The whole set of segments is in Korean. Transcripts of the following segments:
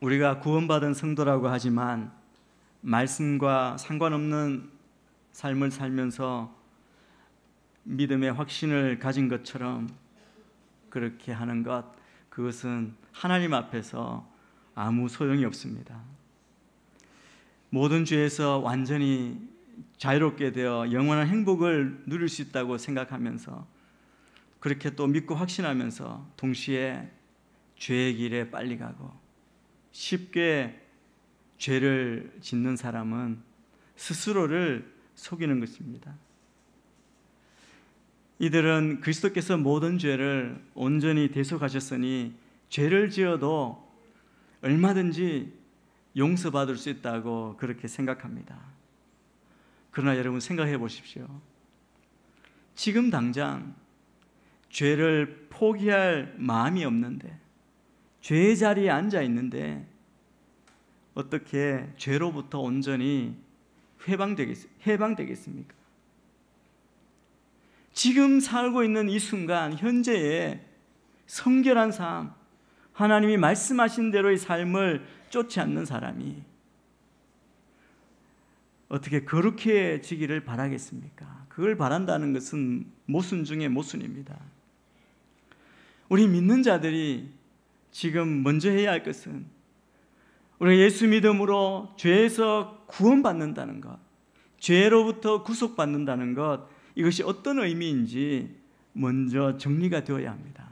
우리가 구원받은 성도라고 하지만 말씀과 상관없는 삶을 살면서 믿음의 확신을 가진 것처럼 그렇게 하는 것, 그것은 하나님 앞에서 아무 소용이 없습니다. 모든 죄에서 완전히 자유롭게 되어 영원한 행복을 누릴 수 있다고 생각하면서 그렇게 또 믿고 확신하면서 동시에 죄의 길에 빨리 가고 쉽게 죄를 짓는 사람은 스스로를 속이는 것입니다. 이들은 그리스도께서 모든 죄를 온전히 대속하셨으니 죄를 지어도 얼마든지 용서받을 수 있다고 그렇게 생각합니다. 그러나 여러분 생각해 보십시오. 지금 당장 죄를 포기할 마음이 없는데, 죄의 자리에 앉아 있는데 어떻게 죄로부터 온전히 해방되겠습니까? 지금 살고 있는 이 순간 현재의 성결한 삶, 하나님이 말씀하신 대로의 삶을 쫓지 않는 사람이 어떻게 거룩해지기를 바라겠습니까? 그걸 바란다는 것은 모순 중에 모순입니다. 우리 믿는 자들이 지금 먼저 해야 할 것은 우리가 예수 믿음으로 죄에서 구원받는다는 것, 죄로부터 구속받는다는 것, 이것이 어떤 의미인지 먼저 정리가 되어야 합니다.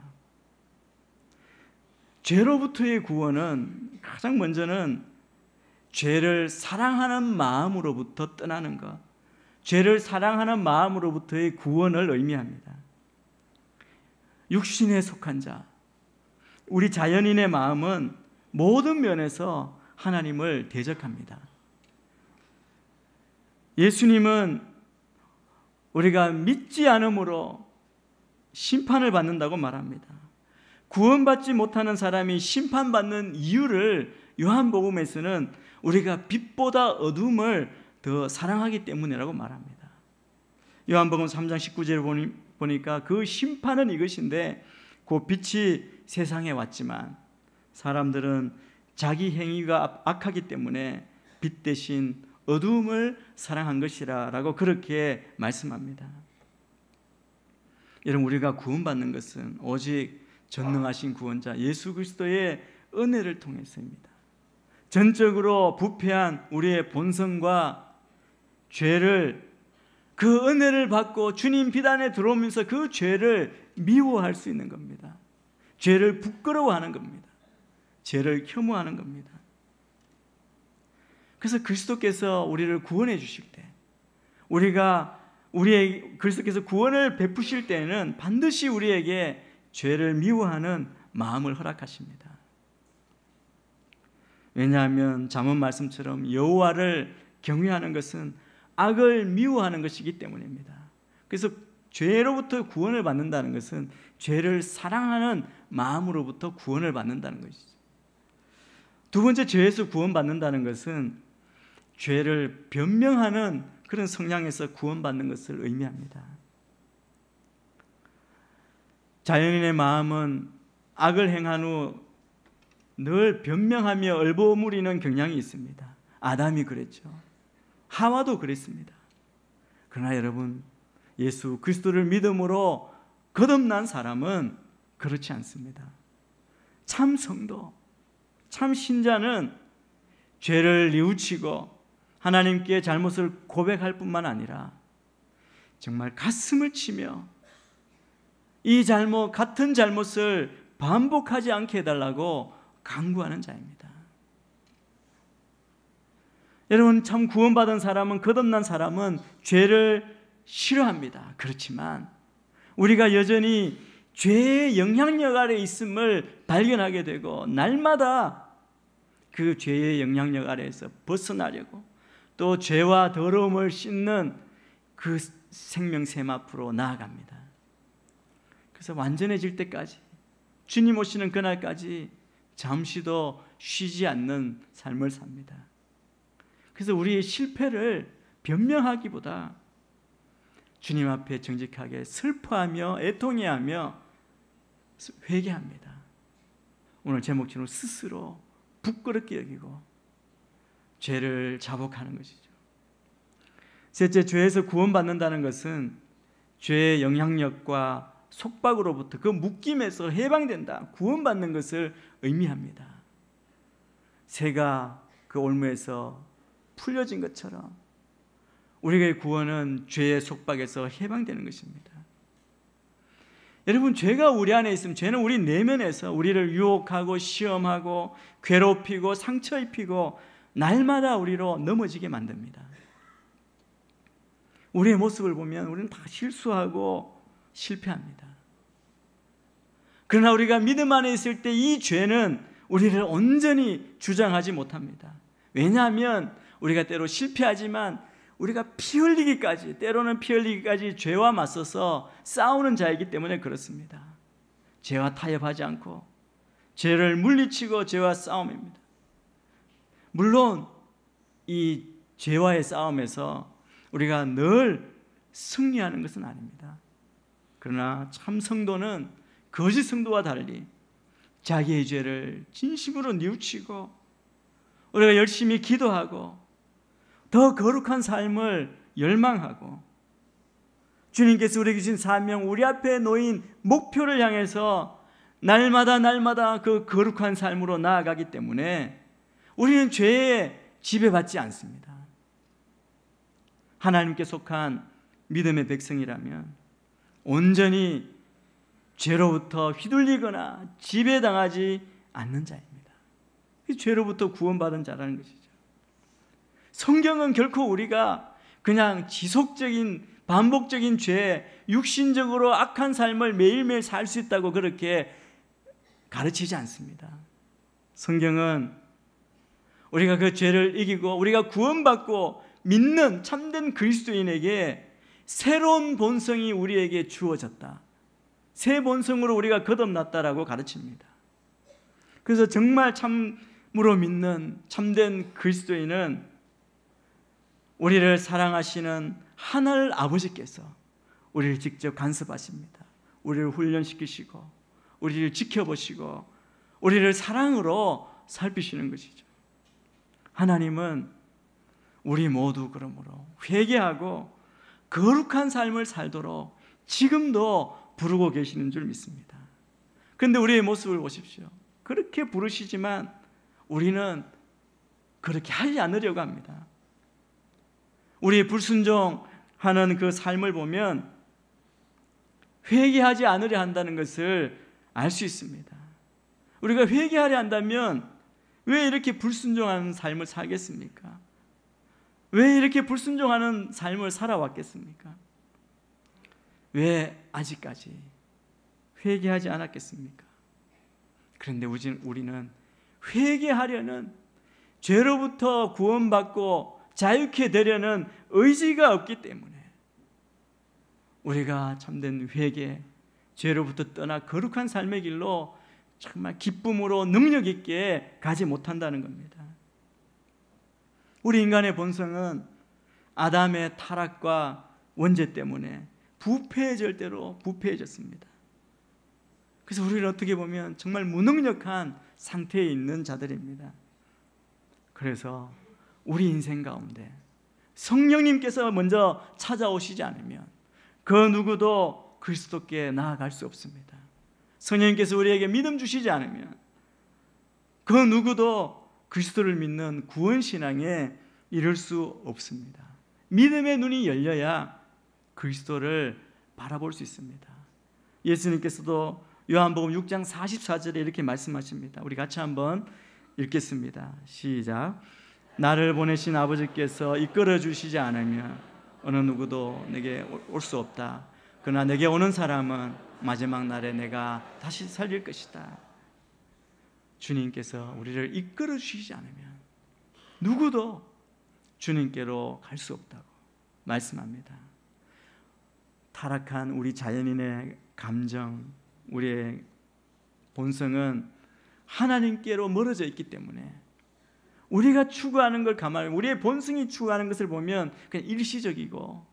죄로부터의 구원은 가장 먼저는 죄를 사랑하는 마음으로부터 떠나는 것, 죄를 사랑하는 마음으로부터의 구원을 의미합니다. 육신에 속한 자, 우리 자연인의 마음은 모든 면에서 하나님을 대적합니다. 예수님은 우리가 믿지 않음으로 심판을 받는다고 말합니다. 구원받지 못하는 사람이 심판받는 이유를 요한복음에서는 우리가 빛보다 어둠을 더 사랑하기 때문이라고 말합니다. 요한복음 3장 19절을 보니까 그 심판은 이것인데 그 빛이 세상에 왔지만 사람들은 자기 행위가 악하기 때문에 빛 대신 어두움을 사랑한 것이라 라고 그렇게 말씀합니다. 여러분, 우리가 구원받는 것은 오직 전능하신 구원자 예수 그리스도의 은혜를 통해서입니다. 전적으로 부패한 우리의 본성과 죄를, 그 은혜를 받고 주님 빛 안에 들어오면서 그 죄를 미워할 수 있는 겁니다. 죄를 부끄러워하는 겁니다. 죄를 혐오하는 겁니다. 그래서 그리스도께서 우리를 구원해 주실 때, 그리스도께서 구원을 베푸실 때는 반드시 우리에게 죄를 미워하는 마음을 허락하십니다. 왜냐하면 잠언 말씀처럼 여호와를 경외하는 것은 악을 미워하는 것이기 때문입니다. 그래서 죄로부터 구원을 받는다는 것은 죄를 사랑하는 마음으로부터 구원을 받는다는 것이죠. 두 번째, 죄에서 구원받는다는 것은 죄를 변명하는 그런 성향에서 구원받는 것을 의미합니다. 자연인의 마음은 악을 행한 후 늘 변명하며 얼버무리는 경향이 있습니다. 아담이 그랬죠. 하와도 그랬습니다. 그러나 여러분, 예수 그리스도를 믿음으로 거듭난 사람은 그렇지 않습니다. 참 성도, 참 신자는 죄를 뉘우치고 하나님께 잘못을 고백할 뿐만 아니라 정말 가슴을 치며 이 잘못, 같은 잘못을 반복하지 않게 해달라고 간구하는 자입니다. 여러분, 참 구원받은 사람은, 거듭난 사람은 죄를 싫어합니다. 그렇지만 우리가 여전히 죄의 영향력 아래 있음을 발견하게 되고 날마다 그 죄의 영향력 아래에서 벗어나려고 또 죄와 더러움을 씻는 그 생명샘 앞으로 나아갑니다. 그래서 완전해질 때까지, 주님 오시는 그날까지 잠시도 쉬지 않는 삶을 삽니다. 그래서 우리의 실패를 변명하기보다 주님 앞에 정직하게 슬퍼하며 애통해하며 회개합니다. 오늘 제목처럼 스스로 부끄럽게 여기고 죄를 자복하는 것이죠. 셋째, 죄에서 구원받는다는 것은 죄의 영향력과 속박으로부터 그 묶임에서 해방된다, 구원받는 것을 의미합니다. 새가 그 올무에서 풀려진 것처럼 우리의 구원은 죄의 속박에서 해방되는 것입니다. 여러분, 죄가 우리 안에 있으면 죄는 우리 내면에서 우리를 유혹하고 시험하고 괴롭히고 상처 입히고 날마다 우리로 넘어지게 만듭니다. 우리의 모습을 보면 우리는 다 실수하고 실패합니다. 그러나 우리가 믿음 안에 있을 때 이 죄는 우리를 온전히 주장하지 못합니다. 왜냐하면 우리가 때로 실패하지만 우리가 피 흘리기까지, 때로는 피 흘리기까지 죄와 맞서서 싸우는 자이기 때문에 그렇습니다. 죄와 타협하지 않고 죄를 물리치고 죄와 싸움입니다. 물론 이 죄와의 싸움에서 우리가 늘 승리하는 것은 아닙니다. 그러나 참 성도는 거짓 성도와 달리 자기의 죄를 진심으로 뉘우치고 우리가 열심히 기도하고 더 거룩한 삶을 열망하고 주님께서 우리에게 주신 사명, 우리 앞에 놓인 목표를 향해서 날마다 그 거룩한 삶으로 나아가기 때문에 우리는 죄에 지배받지 않습니다. 하나님께 속한 믿음의 백성이라면 온전히 죄로부터 휘둘리거나 지배당하지 않는 자입니다. 죄로부터 구원받은 자라는 것이죠. 성경은 결코 우리가 그냥 지속적인 반복적인 죄, 육신적으로 악한 삶을 매일매일 살 수 있다고 그렇게 가르치지 않습니다. 성경은 우리가 그 죄를 이기고 우리가 구원받고 믿는 참된 그리스도인에게 새로운 본성이 우리에게 주어졌다, 새 본성으로 우리가 거듭났다라고 가르칩니다. 그래서 정말 참으로 믿는 참된 그리스도인은 우리를 사랑하시는 하늘 아버지께서 우리를 직접 간섭하십니다. 우리를 훈련시키시고 우리를 지켜보시고 우리를 사랑으로 살피시는 것이죠. 하나님은 우리 모두 그러므로 회개하고 거룩한 삶을 살도록 지금도 부르고 계시는 줄 믿습니다. 그런데 우리의 모습을 보십시오. 그렇게 부르시지만 우리는 그렇게 하지 않으려고 합니다. 우리 불순종하는 그 삶을 보면 회개하지 않으려 한다는 것을 알 수 있습니다. 우리가 회개하려 한다면 왜 이렇게 불순종하는 삶을 살겠습니까? 왜 이렇게 불순종하는 삶을 살아왔겠습니까? 왜 아직까지 회개하지 않았겠습니까? 그런데 우리는 회개하려는, 죄로부터 구원받고 자유케 되려는 의지가 없기 때문에 우리가 참된 회개, 죄로부터 떠나 거룩한 삶의 길로 정말 기쁨으로 능력 있게 가지 못한다는 겁니다. 우리 인간의 본성은 아담의 타락과 원죄 때문에 부패해질 대로 부패해졌습니다. 그래서 우리는 어떻게 보면 정말 무능력한 상태에 있는 자들입니다. 그래서 우리 인생 가운데 성령님께서 먼저 찾아오시지 않으면 그 누구도 그리스도께 나아갈 수 없습니다. 성령님께서 우리에게 믿음 주시지 않으면 그 누구도 그리스도를 믿는 구원신앙에 이를 수 없습니다. 믿음의 눈이 열려야 그리스도를 바라볼 수 있습니다. 예수님께서도 요한복음 6장 44절에 이렇게 말씀하십니다. 우리 같이 한번 읽겠습니다. 시작. 나를 보내신 아버지께서 이끌어 주시지 않으면 어느 누구도 내게 올 수 없다. 그러나 내게 오는 사람은 마지막 날에 내가 다시 살릴 것이다. 주님께서 우리를 이끌어 주시지 않으면 누구도 주님께로 갈 수 없다고 말씀합니다. 타락한 우리 자연인의 감정, 우리의 본성은 하나님께로 멀어져 있기 때문에 우리가 추구하는 걸 감안하면, 우리의 본성이 추구하는 것을 보면 그냥 일시적이고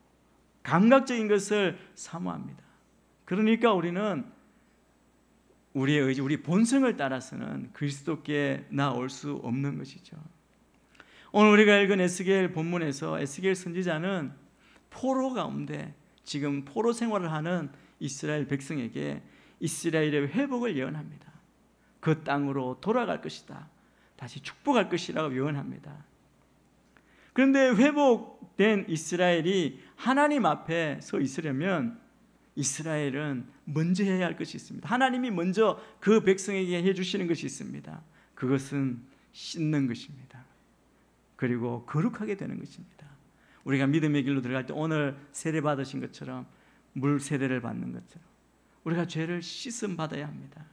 감각적인 것을 사모합니다. 그러니까 우리는 우리의 의지, 우리 본성을 따라서는 그리스도께 나올 수 없는 것이죠. 오늘 우리가 읽은 에스겔 본문에서 에스겔 선지자는 포로 가운데 지금 포로 생활을 하는 이스라엘 백성에게 이스라엘의 회복을 예언합니다. 그 땅으로 돌아갈 것이다, 다시 축복할 것이라고 예언합니다. 그런데 회복된 이스라엘이 하나님 앞에 서 있으려면 이스라엘은 먼저 해야 할 것이 있습니다. 하나님이 먼저 그 백성에게 해주시는 것이 있습니다. 그것은 씻는 것입니다. 그리고 거룩하게 되는 것입니다. 우리가 믿음의 길로 들어갈 때 오늘 세례 받으신 것처럼, 물 세례를 받는 것처럼 우리가 죄를 씻음 받아야 합니다.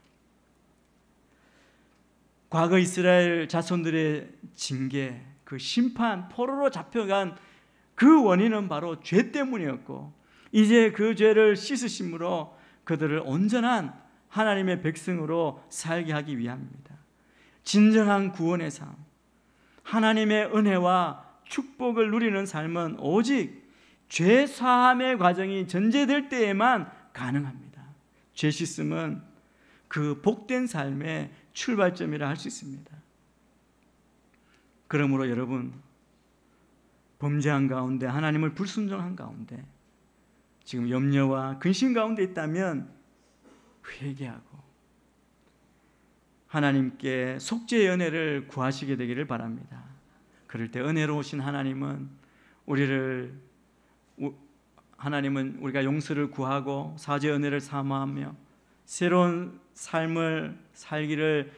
과거 이스라엘 자손들의 징계, 그 심판, 포로로 잡혀간 그 원인은 바로 죄 때문이었고, 이제 그 죄를 씻으심으로 그들을 온전한 하나님의 백성으로 살게 하기 위함입니다. 진정한 구원의 삶, 하나님의 은혜와 축복을 누리는 삶은 오직 죄 사함의 과정이 전제될 때에만 가능합니다. 죄 씻음은 그 복된 삶의 출발점이라 할 수 있습니다. 그러므로 여러분, 범죄한 가운데, 하나님을 불순종한 가운데, 지금 염려와 근심 가운데 있다면 회개하고 하나님께 속죄의 은혜를 구하시게 되기를 바랍니다. 그럴 때 은혜로우신 하나님은 우리가 용서를 구하고 사죄의 은혜를 사모하며 새로운 삶을 살기를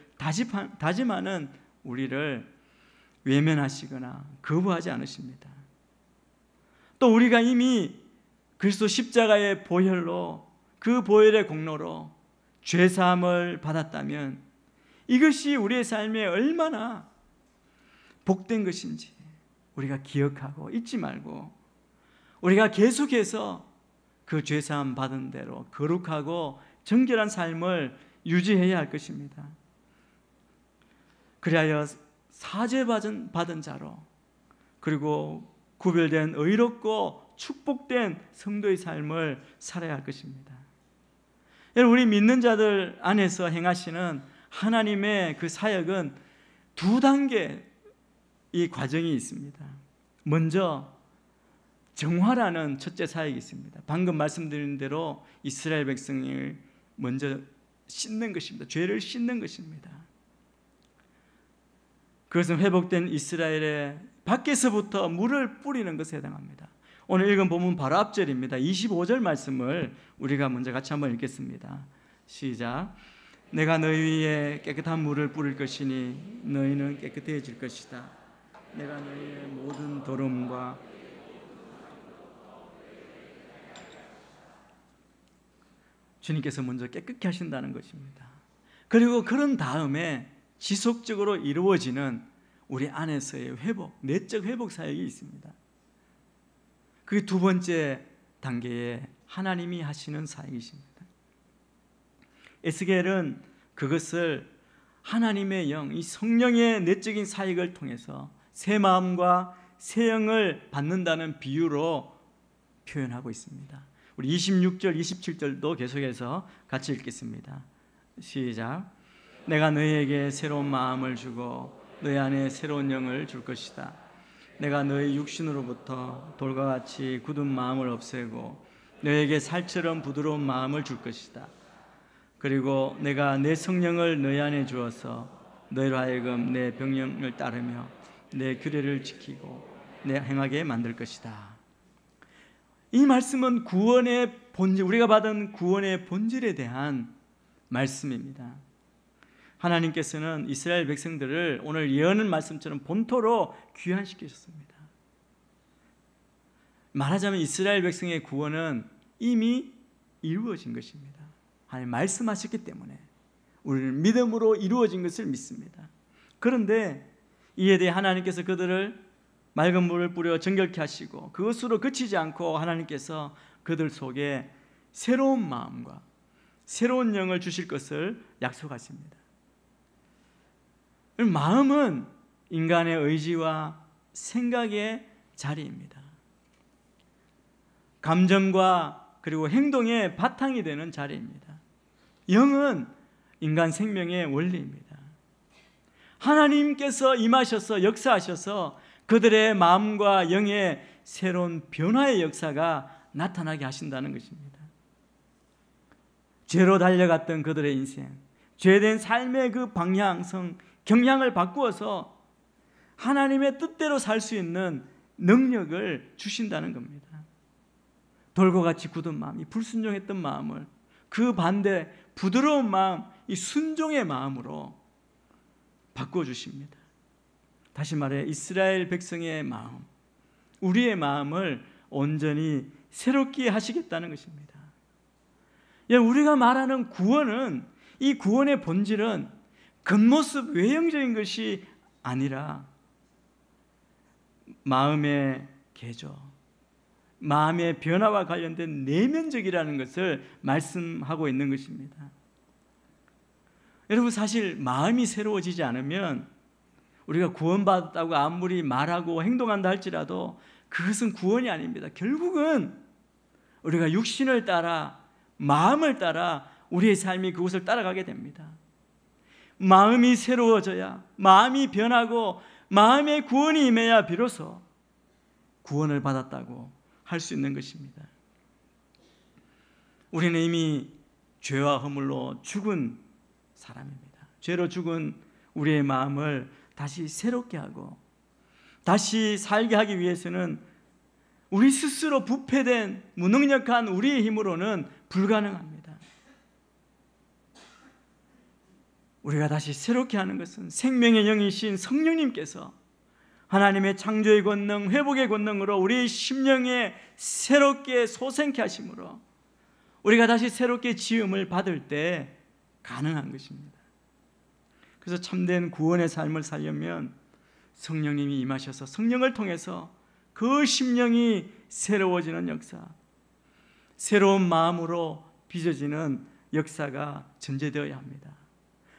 다짐하는 우리를 외면하시거나 거부하지 않으십니다. 또 우리가 이미 그리스도 십자가의 보혈로, 그 보혈의 공로로 죄사함을 받았다면 이것이 우리의 삶에 얼마나 복된 것인지 우리가 기억하고 잊지 말고 우리가 계속해서 그 죄사함 받은 대로 거룩하고 정결한 삶을 유지해야 할 것입니다. 그리하여 사죄받은 자로, 그리고 구별된 의롭고 축복된 성도의 삶을 살아야 할 것입니다. 여러분, 우리 믿는 자들 안에서 행하시는 하나님의 그 사역은 두 단계 이 과정이 있습니다. 먼저 정화라는 첫째 사역이 있습니다. 방금 말씀드린 대로 이스라엘 백성을 먼저 씻는 것입니다. 죄를 씻는 것입니다. 그것은 회복된 이스라엘의 밖에서부터 물을 뿌리는 것에 해당합니다. 오늘 읽은 본문 바로 앞절입니다. 25절 말씀을 우리가 먼저 같이 한번 읽겠습니다. 시작. 내가 너희 위에 깨끗한 물을 뿌릴 것이니 너희는 깨끗해질 것이다. 내가 너희의 모든 더러움과 주님께서 먼저 깨끗게 하신다는 것입니다. 그리고 그런 다음에 지속적으로 이루어지는 우리 안에서의 회복, 내적 회복 사역이 있습니다. 그게 두 번째 단계에 하나님이 하시는 사역이십니다. 에스겔은 그것을 하나님의 영, 이 성령의 내적인 사역을 통해서 새 마음과 새 영을 받는다는 비유로 표현하고 있습니다. 우리 26절, 27절도 계속해서 같이 읽겠습니다. 시작. 내가 너희에게 새로운 마음을 주고 너희 안에 새로운 영을 줄 것이다. 내가 너희 육신으로부터 돌과 같이 굳은 마음을 없애고 너희에게 살처럼 부드러운 마음을 줄 것이다. 그리고 내가 내 성령을 너희 안에 주어서 너희로 하여금 내 명령을 따르며 내 규례를 지키고 내 행하게 만들 것이다. 이 말씀은 구원의 본질, 우리가 받은 구원의 본질에 대한 말씀입니다. 하나님께서는 이스라엘 백성들을 오늘 예언의 말씀처럼 본토로 귀환시키셨습니다. 말하자면 이스라엘 백성의 구원은 이미 이루어진 것입니다. 하나님 말씀하셨기 때문에 우리는 믿음으로 이루어진 것을 믿습니다. 그런데 이에 대해 하나님께서 그들을 맑은 물을 뿌려 정결케 하시고 그것으로 그치지 않고 하나님께서 그들 속에 새로운 마음과 새로운 영을 주실 것을 약속하십니다. 마음은 인간의 의지와 생각의 자리입니다. 감정과 그리고 행동의 바탕이 되는 자리입니다. 영은 인간 생명의 원리입니다. 하나님께서 임하셔서 역사하셔서 그들의 마음과 영의 새로운 변화의 역사가 나타나게 하신다는 것입니다. 죄로 달려갔던 그들의 인생, 죄된 삶의 그 방향성, 경향을 바꾸어서 하나님의 뜻대로 살 수 있는 능력을 주신다는 겁니다. 돌과 같이 굳은 마음, 이 불순종했던 마음을 그 반대 부드러운 마음, 이 순종의 마음으로 바꾸어 주십니다. 다시 말해 이스라엘 백성의 마음, 우리의 마음을 온전히 새롭게 하시겠다는 것입니다. 우리가 말하는 구원은, 이 구원의 본질은 겉모습 외형적인 것이 아니라 마음의 개조, 마음의 변화와 관련된 내면적이라는 것을 말씀하고 있는 것입니다. 여러분, 사실 마음이 새로워지지 않으면 우리가 구원받았다고 아무리 말하고 행동한다 할지라도 그것은 구원이 아닙니다. 결국은 우리가 육신을 따라, 마음을 따라 우리의 삶이 그곳을 따라가게 됩니다. 마음이 새로워져야, 마음이 변하고 마음의 구원이 임해야 비로소 구원을 받았다고 할 수 있는 것입니다. 우리는 이미 죄와 허물로 죽은 사람입니다. 죄로 죽은 우리의 마음을 다시 새롭게 하고 다시 살게 하기 위해서는 우리 스스로 부패된 무능력한 우리의 힘으로는 불가능합니다. 우리가 다시 새롭게 하는 것은 생명의 영이신 성령님께서 하나님의 창조의 권능, 회복의 권능으로 우리의 심령에 새롭게 솟생케 하심으로 우리가 다시 새롭게 지음을 받을 때 가능한 것입니다. 그래서 참된 구원의 삶을 살려면 성령님이 임하셔서 성령을 통해서 그 심령이 새로워지는 역사, 새로운 마음으로 빚어지는 역사가 전제되어야 합니다.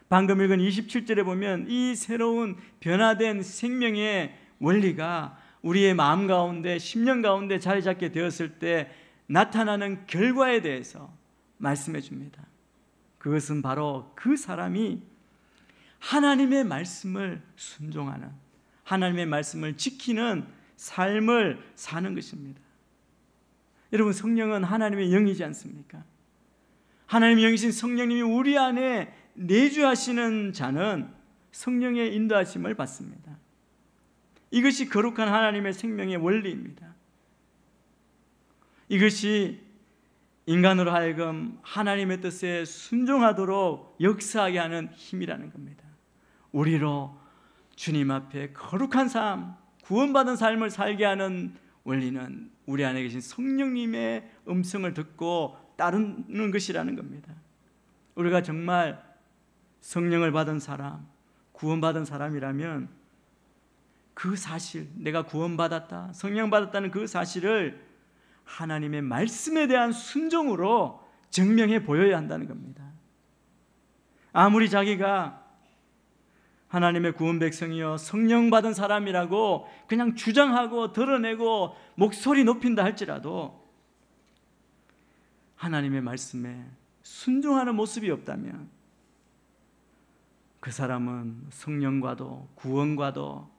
방금 읽은 27절에 보면 이 새로운 변화된 생명의 원리가 우리의 마음 가운데, 심령 가운데 자리 잡게 되었을 때 나타나는 결과에 대해서 말씀해 줍니다. 그것은 바로 그 사람이 하나님의 말씀을 순종하는, 하나님의 말씀을 지키는 삶을 사는 것입니다. 여러분, 성령은 하나님의 영이지 않습니까? 하나님의 영이신 성령님이 우리 안에 내주하시는 자는 성령의 인도하심을 받습니다. 이것이 거룩한 하나님의 생명의 원리입니다. 이것이 인간으로 하여금 하나님의 뜻에 순종하도록 역사하게 하는 힘이라는 겁니다. 우리로 주님 앞에 거룩한 삶, 구원받은 삶을 살게 하는 원리는 우리 안에 계신 성령님의 음성을 듣고 따르는 것이라는 겁니다. 우리가 정말 성령을 받은 사람, 구원받은 사람이라면 그 사실, 내가 구원받았다, 성령 받았다는 그 사실을 하나님의 말씀에 대한 순종으로 증명해 보여야 한다는 겁니다. 아무리 자기가 하나님의 구원 백성이요 성령 받은 사람이라고 그냥 주장하고 드러내고 목소리 높인다 할지라도 하나님의 말씀에 순종하는 모습이 없다면 그 사람은 성령과도 구원과도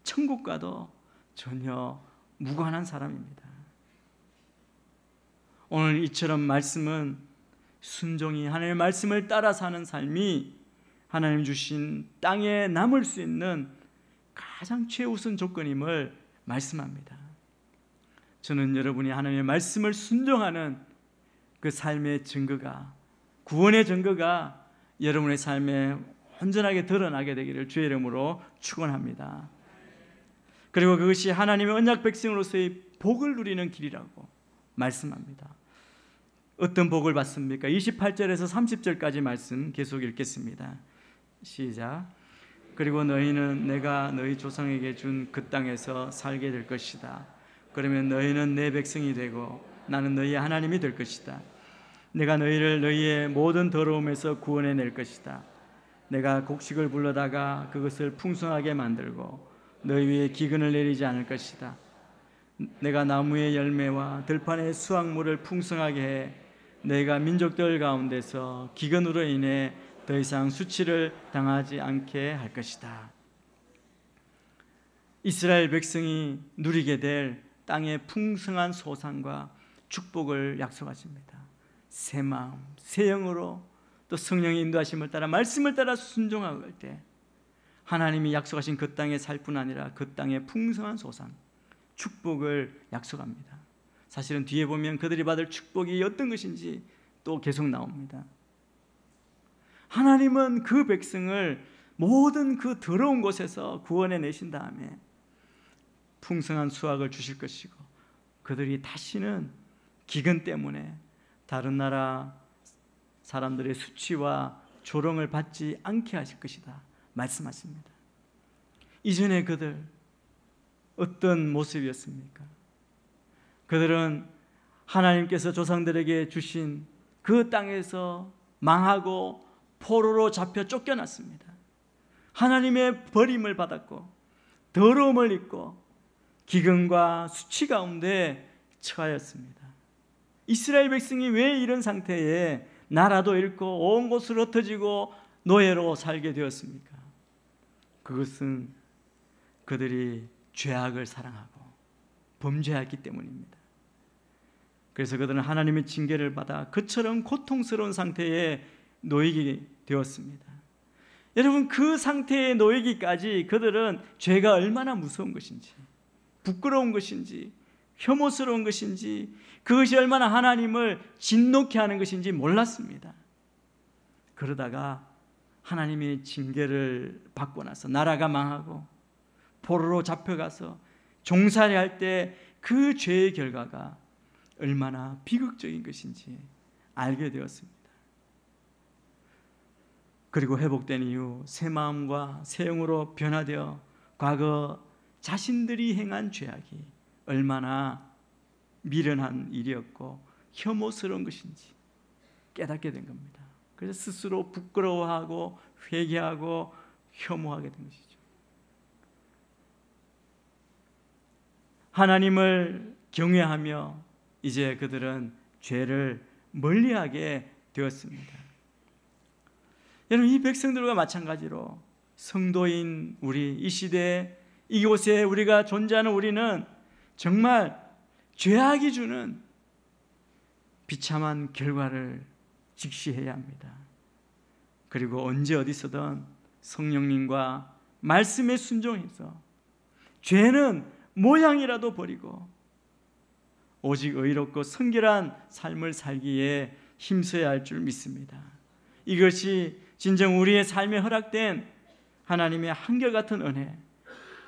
천국과도 전혀 무관한 사람입니다. 오늘 이처럼 말씀은 순종이, 하나님의 말씀을 따라 사는 삶이 하나님 주신 땅에 남을 수 있는 가장 최우선 조건임을 말씀합니다. 저는 여러분이 하나님의 말씀을 순종하는 그 삶의 증거가, 구원의 증거가 여러분의 삶에 온전하게 드러나게 되기를 주의 이름으로 축원합니다. 그리고 그것이 하나님의 언약 백성으로서의 복을 누리는 길이라고 말씀합니다. 어떤 복을 받습니까? 28절에서 30절까지 말씀 계속 읽겠습니다. 시작. 그리고 너희는 내가 너희 조상에게 준 그 땅에서 살게 될 것이다. 그러면 너희는 내 백성이 되고 나는 너희의 하나님이 될 것이다. 내가 너희를 너희의 모든 더러움에서 구원해낼 것이다. 내가 곡식을 불러다가 그것을 풍성하게 만들고 너희 위에 기근을 내리지 않을 것이다. 내가 나무의 열매와 들판의 수확물을 풍성하게 해 내가 민족들 가운데서 기근으로 인해 더 이상 수치를 당하지 않게 할 것이다. 이스라엘 백성이 누리게 될 땅의 풍성한 소산과 축복을 약속하십니다. 새 마음, 새 영으로 또 성령의 인도하심을 따라 말씀을 따라 순종하고 갈 때 하나님이 약속하신 그 땅에 살 뿐 아니라 그 땅의 풍성한 소산, 축복을 약속합니다. 사실은 뒤에 보면 그들이 받을 축복이 어떤 것인지 또 계속 나옵니다. 하나님은 그 백성을 모든 그 더러운 곳에서 구원해 내신 다음에 풍성한 수확을 주실 것이고 그들이 다시는 기근 때문에 다른 나라 사람들의 수치와 조롱을 받지 않게 하실 것이다 말씀하십니다. 이전에 그들 어떤 모습이었습니까? 그들은 하나님께서 조상들에게 주신 그 땅에서 망하고 포로로 잡혀 쫓겨났습니다. 하나님의 버림을 받았고 더러움을 입고 기근과 수치 가운데 처하였습니다. 이스라엘 백성이 왜 이런 상태에 나라도 잃고 온 곳을 흩어지고 노예로 살게 되었습니까? 그것은 그들이 죄악을 사랑하고 범죄했기 때문입니다. 그래서 그들은 하나님의 징계를 받아 그처럼 고통스러운 상태에 놓이게 되었습니다. 여러분, 그 상태에 놓이기까지 그들은 죄가 얼마나 무서운 것인지, 부끄러운 것인지, 혐오스러운 것인지, 그것이 얼마나 하나님을 진노케 하는 것인지 몰랐습니다. 그러다가 하나님의 징계를 받고 나서 나라가 망하고 포로로 잡혀가서 종살이 할 때 그 죄의 결과가 얼마나 비극적인 것인지 알게 되었습니다. 그리고 회복된 이후 새 마음과 새 영으로 변화되어 과거 자신들이 행한 죄악이 얼마나 미련한 일이었고 혐오스러운 것인지 깨닫게 된 겁니다. 그래서 스스로 부끄러워하고 회개하고 혐오하게 된 것이죠. 하나님을 경외하며 이제 그들은 죄를 멀리하게 되었습니다. 여러분, 이 백성들과 마찬가지로 성도인 우리, 이 시대에 이곳에 우리가 존재하는 우리는 정말 죄악이 주는 비참한 결과를 직시해야 합니다. 그리고 언제 어디서든 성령님과 말씀에 순종해서 죄는 모양이라도 버리고 오직 의롭고 성결한 삶을 살기에 힘써야 할 줄 믿습니다. 이것이 진정 우리의 삶에 허락된 하나님의 한결같은 은혜,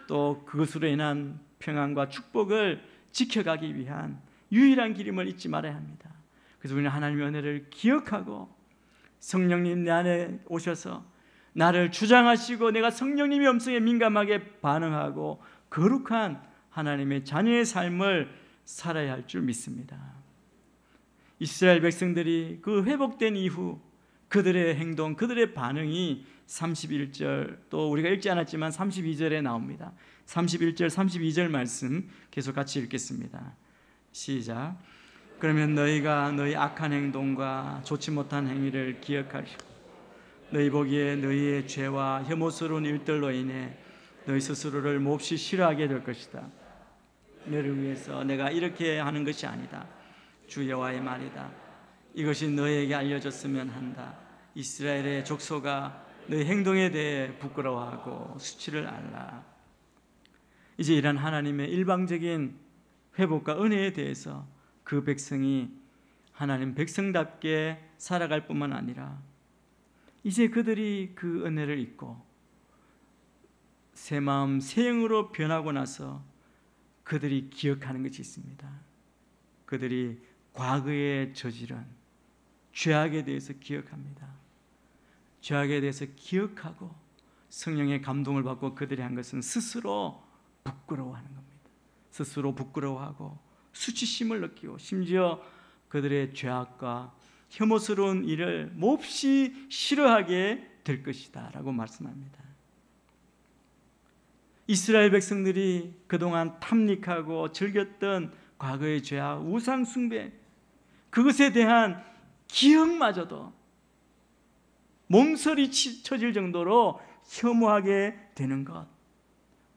또 그것으로 인한 평안과 축복을 지켜가기 위한 유일한 길임을 잊지 말아야 합니다. 그래서 우리는 하나님의 은혜를 기억하고 성령님 내 안에 오셔서 나를 주장하시고 내가 성령님의 음성에 민감하게 반응하고 거룩한 하나님의 자녀의 삶을 살아야 할 줄 믿습니다. 이스라엘 백성들이 그 회복된 이후 그들의 행동, 그들의 반응이 31절, 또 우리가 읽지 않았지만 32절에 나옵니다. 31절, 32절 말씀 계속 같이 읽겠습니다. 시작. 그러면 너희가 너희 악한 행동과 좋지 못한 행위를 기억하시고 너희 보기에 너희의 죄와 혐오스러운 일들로 인해 너희 스스로를 몹시 싫어하게 될 것이다. 너를 위해서 내가 이렇게 하는 것이 아니다. 주 여호와의 말이다. 이것이 너희에게 알려졌으면 한다. 이스라엘의 족속아, 너희 행동에 대해 부끄러워하고 수치를 알라. 이제 이런 하나님의 일방적인 회복과 은혜에 대해서 그 백성이 하나님 백성답게 살아갈 뿐만 아니라 이제 그들이 그 은혜를 잊고 새 마음 새 영으로 변하고 나서 그들이 기억하는 것이 있습니다. 그들이 과거에 저지른 죄악에 대해서 기억합니다. 죄악에 대해서 기억하고 성령의 감동을 받고 그들이 한 것은 스스로 부끄러워하는 겁니다. 스스로 부끄러워하고 수치심을 느끼고 심지어 그들의 죄악과 혐오스러운 일을 몹시 싫어하게 될 것이다 라고 말씀합니다. 이스라엘 백성들이 그동안 탐닉하고 즐겼던 과거의 죄악, 우상 숭배, 그것에 대한 기억마저도 몸서리 쳐질 정도로 혐오하게 되는 것,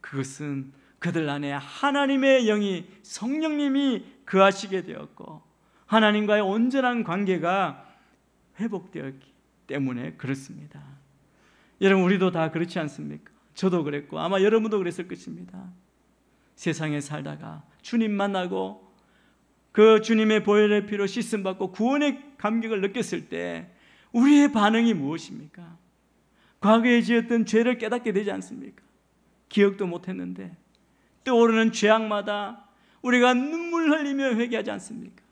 그것은 그들 안에 하나님의 영이, 성령님이 거하시게 되었고 하나님과의 온전한 관계가 회복되었기 때문에 그렇습니다. 여러분, 우리도 다 그렇지 않습니까? 저도 그랬고 아마 여러분도 그랬을 것입니다. 세상에 살다가 주님 만나고 그 주님의 보혈의 피로 씻음받고 구원의 감격을 느꼈을 때 우리의 반응이 무엇입니까? 과거에 지었던 죄를 깨닫게 되지 않습니까? 기억도 못했는데 떠오르는 죄악마다 우리가 눈물 흘리며 회개하지 않습니까?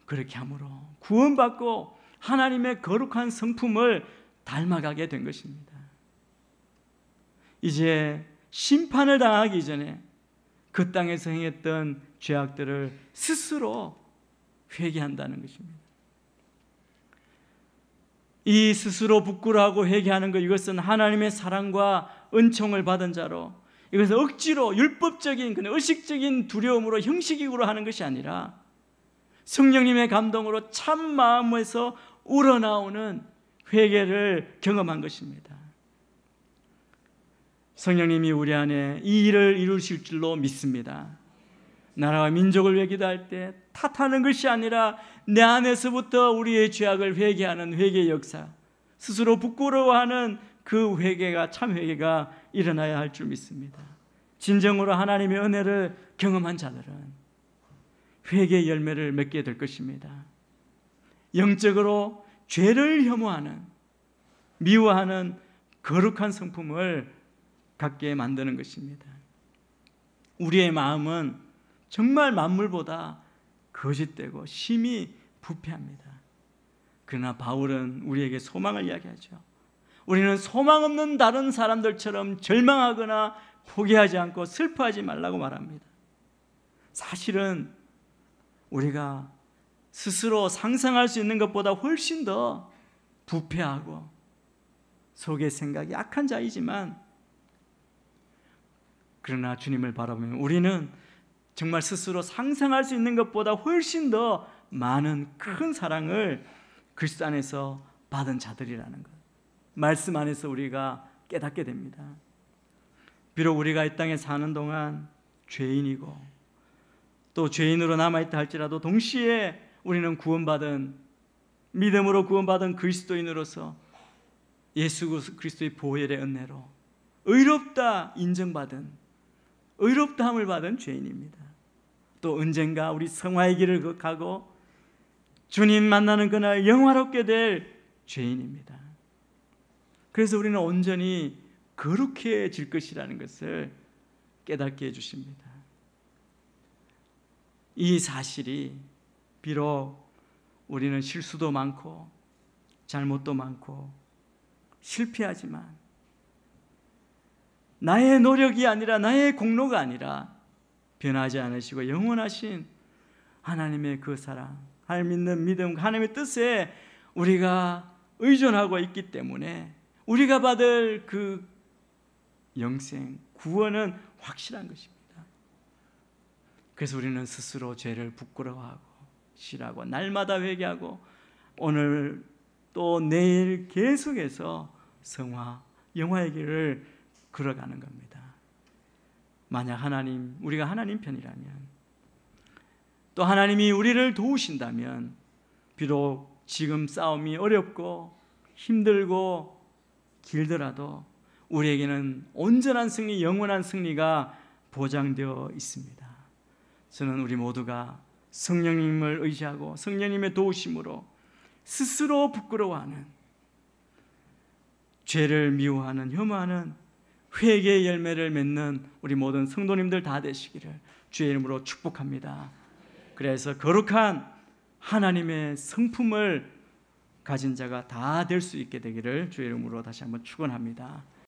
그렇게 함으로 구원받고 하나님의 거룩한 성품을 닮아가게 된 것입니다. 이제 심판을 당하기 전에 그 땅에서 행했던 죄악들을 스스로 회개한다는 것입니다. 이 스스로 부끄러워하고 회개하는 것, 이것은 하나님의 사랑과 은총을 받은 자로, 이것은 억지로 율법적인 그런 의식적인 두려움으로 형식적으로 하는 것이 아니라 성령님의 감동으로 참 마음에서 우러나오는 회개를 경험한 것입니다. 성령님이 우리 안에 이 일을 이루실 줄로 믿습니다. 나라와 민족을 위해 기도할 때 탓하는 것이 아니라 내 안에서부터 우리의 죄악을 회개하는 회개의 역사, 스스로 부끄러워하는 그 회개가, 참 회개가 일어나야 할 줄 믿습니다. 진정으로 하나님의 은혜를 경험한 자들은 회개의 열매를 맺게 될 것입니다. 영적으로 죄를 혐오하는, 미워하는 거룩한 성품을 갖게 만드는 것입니다. 우리의 마음은 정말 만물보다 거짓되고 심히 부패합니다. 그러나 바울은 우리에게 소망을 이야기하죠. 우리는 소망 없는 다른 사람들처럼 절망하거나 포기하지 않고 슬퍼하지 말라고 말합니다. 사실은 우리가 스스로 상상할 수 있는 것보다 훨씬 더 부패하고 속의 생각이 악한 자이지만, 그러나 주님을 바라보면 우리는 정말 스스로 상상할 수 있는 것보다 훨씬 더 많은 큰 사랑을 그리스도 안에서 받은 자들이라는 것, 말씀 안에서 우리가 깨닫게 됩니다. 비록 우리가 이 땅에 사는 동안 죄인이고 또 죄인으로 남아있다 할지라도 동시에 우리는 구원받은, 믿음으로 구원받은 그리스도인으로서 예수 그리스도의 보혈의 은혜로 의롭다 인정받은, 의롭다함을 받은 죄인입니다. 또 언젠가 우리 성화의 길을 가고 주님 만나는 그날 영화롭게 될 죄인입니다. 그래서 우리는 온전히 거룩해질 것이라는 것을 깨닫게 해주십니다. 이 사실이 비록 우리는 실수도 많고 잘못도 많고 실패하지만 나의 노력이 아니라, 나의 공로가 아니라 변하지 않으시고 영원하신 하나님의 그 사랑, 하나님 믿는 믿음, 하나님의 뜻에 우리가 의존하고 있기 때문에 우리가 받을 그 영생, 구원은 확실한 것입니다. 그래서 우리는 스스로 죄를 부끄러워하고 싫어하고 날마다 회개하고 오늘 또 내일 계속해서 성화, 영화의 길을 걸어가는 겁니다. 만약 하나님, 우리가 하나님 편이라면, 또 하나님이 우리를 도우신다면, 비록 지금 싸움이 어렵고 힘들고 길더라도 우리에게는 온전한 승리, 영원한 승리가 보장되어 있습니다. 저는 우리 모두가 성령님을 의지하고 성령님의 도우심으로 스스로 부끄러워하는, 죄를 미워하는, 혐오하는 회개의 열매를 맺는 우리 모든 성도님들 다 되시기를 주의 이름으로 축복합니다. 그래서 거룩한 하나님의 성품을 가진 자가 다 될 수 있게 되기를 주의 이름으로 다시 한번 축원합니다.